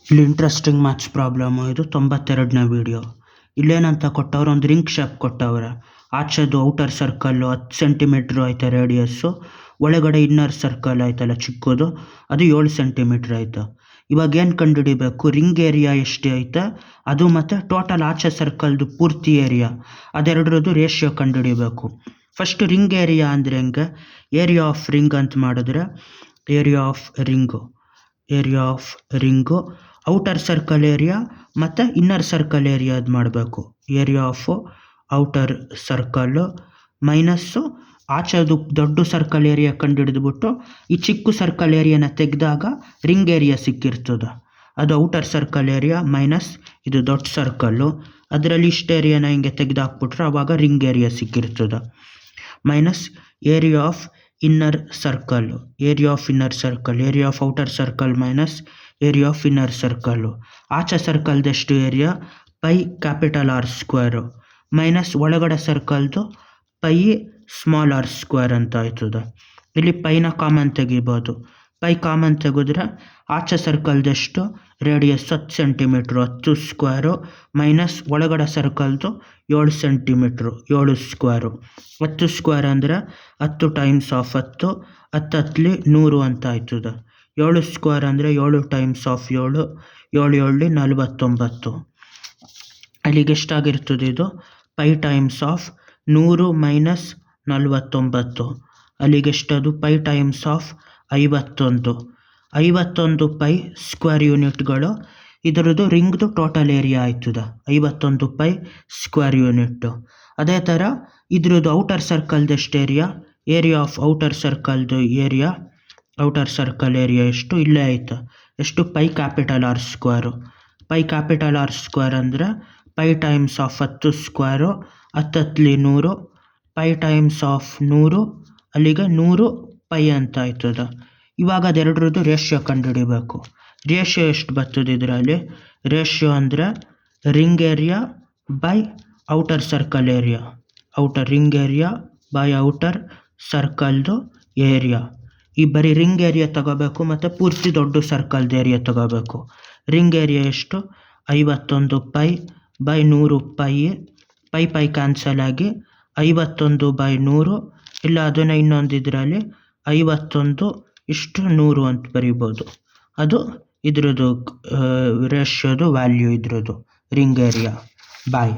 ಇಲ್ಲಿ interesting maths problem. ಇದು 92ನೇ video. ಇಲ್ಲೇನಂತ ಕೊಟ್ಟವ್ರೆ, ಒಂದು ರಿಂಗ್ ಶೇಪ್ ಕೊಟ್ಟವ್ರೆ. ಆಚೆದು ಔಟರ್ ಸರ್ಕಲ್ಲು 10 ಸೆಂಟಿಮೀಟ್ರ್ ಐತೆ ರೇಡಿಯಸ್ಸು, ಒಳಗಡೆ ಇನ್ನರ್ ಸರ್ಕಲ್ ಐತಲ್ಲ ಚಿಕ್ಕದು, ಅದು 7 ಸೆಂಟಿಮೀಟ್ರ್ ಐತೆ. ಇವಾಗ ಏನು ಕಂಡುಹಿಡಿಬೇಕು, ರಿಂಗ್ ಏರಿಯಾ ಎಷ್ಟು ಐತೆ ಅದು, ಮತ್ತು ಟೋಟಲ್ ಆಚೆ ಸರ್ಕಲ್ದು ಪೂರ್ತಿ ಏರಿಯಾ, ಅದೆರಡರದ್ದು ರೇಷಿಯೋ ಕಂಡುಹಿಡಿಬೇಕು. ಫಸ್ಟ್ ರಿಂಗ್ ಏರಿಯಾ ಅಂದರೆ ಹೆಂಗೆ, ಏರಿಯಾ ಆಫ್ ರಿಂಗ್ ಅಂತ ಮಾಡಿದ್ರೆ, area of ring outer circle area ಮತ್ತು ಇನ್ನರ್ ಸರ್ಕಲ್ ಏರಿಯಾ ಅದು ಮಾಡಬೇಕು. Area of outer circle minus ಆಚೆದು ದೊಡ್ಡ ಸರ್ಕಲ್ ಏರಿಯಾ ಕಂಡುಹಿಡಿದ್ಬಿಟ್ಟು ಈ ಚಿಕ್ಕ ಸರ್ಕಲ್ ಏರಿಯಾನ ತೆಗೆದಾಗ ರಿಂಗ್ ಏರಿಯಾ ಸಿಕ್ಕಿರ್ತದೆ. ಅದು ಔಟರ್ ಸರ್ಕಲ್ ಏರಿಯಾ ಮೈನಸ್ ಇದು ದೊಡ್ಡ ಸರ್ಕಲ್ಲು, ಅದರಲ್ಲಿ ಇಷ್ಟು ಏರಿಯಾನ ಹಿಂಗೆ ತೆಗೆದಾಕ್ಬಿಟ್ರೆ ಆವಾಗ ರಿಂಗ್ ಏರಿಯಾ ಸಿಕ್ಕಿರ್ತದೆ. Minus area of inner circle, area of outer circle minus area of inner circle. ಆಚೆ ಸರ್ಕಲ್ದೆಷ್ಟು area, pi capital R square minus ಒಳಗಡೆ ಸರ್ಕಲ್ದು ಪೈ ಸ್ಮಾಲ್ ಆರ್ ಸ್ಕ್ವೇರ್ ಅಂತ ಆಯ್ತದೆ. ಇಲ್ಲಿ ಪೈನ ಕಾಮನ್ ತೆಗಿಬೋದು. ಪೈ ಕಾಮನ್ ತೆಗೆದ್ರೆ ಆಚೆ ಸರ್ಕಲ್ದೆಷ್ಟು ರೇಡಿಯಸ್ 10 ಸೆಂಟಿಮೀಟ್ರು, 10 ಸ್ಕ್ವೇರು ಮೈನಸ್ ಒಳಗಡೆ ಸರ್ಕಲ್ದು 7 ಸೆಂಟಿಮೀಟ್ರು, 7 ಸ್ಕ್ವೇರು. 10 ಸ್ಕ್ವೇರ್ ಅಂದರೆ 10 ಟೈಮ್ಸ್ ಆಫ್ 10, 10 10 100 ಅಂತ ಆಯ್ತದೆ. 7 ಸ್ಕ್ವೇರ್ ಅಂದರೆ 7 ಟೈಮ್ಸ್ ಆಫ್ 7, 7 7 49. ಅಲ್ಲಿಗೆ ಎಷ್ಟಾಗಿರ್ತದೆ ಇದು, ಪೈ ಟೈಮ್ಸ್ ಆಫ್ 100 ಮೈನಸ್ 49. ಅಲ್ಲಿಗೆ ಎಷ್ಟದು, pi times of 51 pi square ಯೂನಿಟ್ಗಳು. ಇದರದ್ದು ರಿಂಗ್ದು ಟೋಟಲ್ ಏರಿಯಾ ಆಯ್ತದೆ 51 ಪೈ ಸ್ಕ್ವೇರ್ ಯೂನಿಟ್ಟು. ಅದೇ ಥರ ಇದ್ರದ್ದು ಔಟರ್ ಸರ್ಕಲ್ದೆಷ್ಟು ಏರಿಯಾ ಆಫ್ ಔಟರ್ ಸರ್ಕಲ್ದು ಔಟರ್ ಸರ್ಕಲ್ ಏರಿಯಾ ಎಷ್ಟು, ಇಲ್ಲೇ ಐತೆ. ಎಷ್ಟು, pi capital R square. Pi capital R square ಅಂದರೆ pi times of 10 square, 10 10 100, pi times of 100, ಅಲ್ಲಿಗೆ 100 ಪೈ ಅಂತ ಆಯ್ತದೆ. ಇವಾಗ ಅದೆರಡರದ್ದು ರೇಷಿಯೋ ಕಂಡುಹಿಡಿಬೇಕು. ರೇಷಿಯೋ ಎಷ್ಟು ಬರ್ತದೆ ಇದರಲ್ಲಿ, ರೇಷಿಯೋ ಅಂದರೆ ring area by outer circle area, ring area by outer ಸರ್ಕಲ್ದು ಏರಿಯಾ. ಈ ಬರೀ ರಿಂಗ್ ಏರಿಯಾ ತಗೋಬೇಕು ಮತ್ತು ಪೂರ್ತಿ ದೊಡ್ಡ ಸರ್ಕಲ್ದು ಏರಿಯಾ ತಗೋಬೇಕು. ರಿಂಗ್ ಏರಿಯಾ ಎಷ್ಟು, 51 pi by 100 pi pi cancel ಆಗಿ 51 ಬೈ 100, ಇಲ್ಲ ಅದನ್ನು ಇನ್ನೊಂದು ಇದರಲ್ಲಿ 51 ಇಷ್ಟು 100 ಅಂತ ಬರಿಬೋದು. ಅದು ಇದ್ರದ್ದು ರೇಷಿಯೋದು ವ್ಯಾಲ್ಯೂ, ಇದ್ರದ್ದು ರಿಂಗ್ ಏರಿಯಾ. ಬಾಯ್.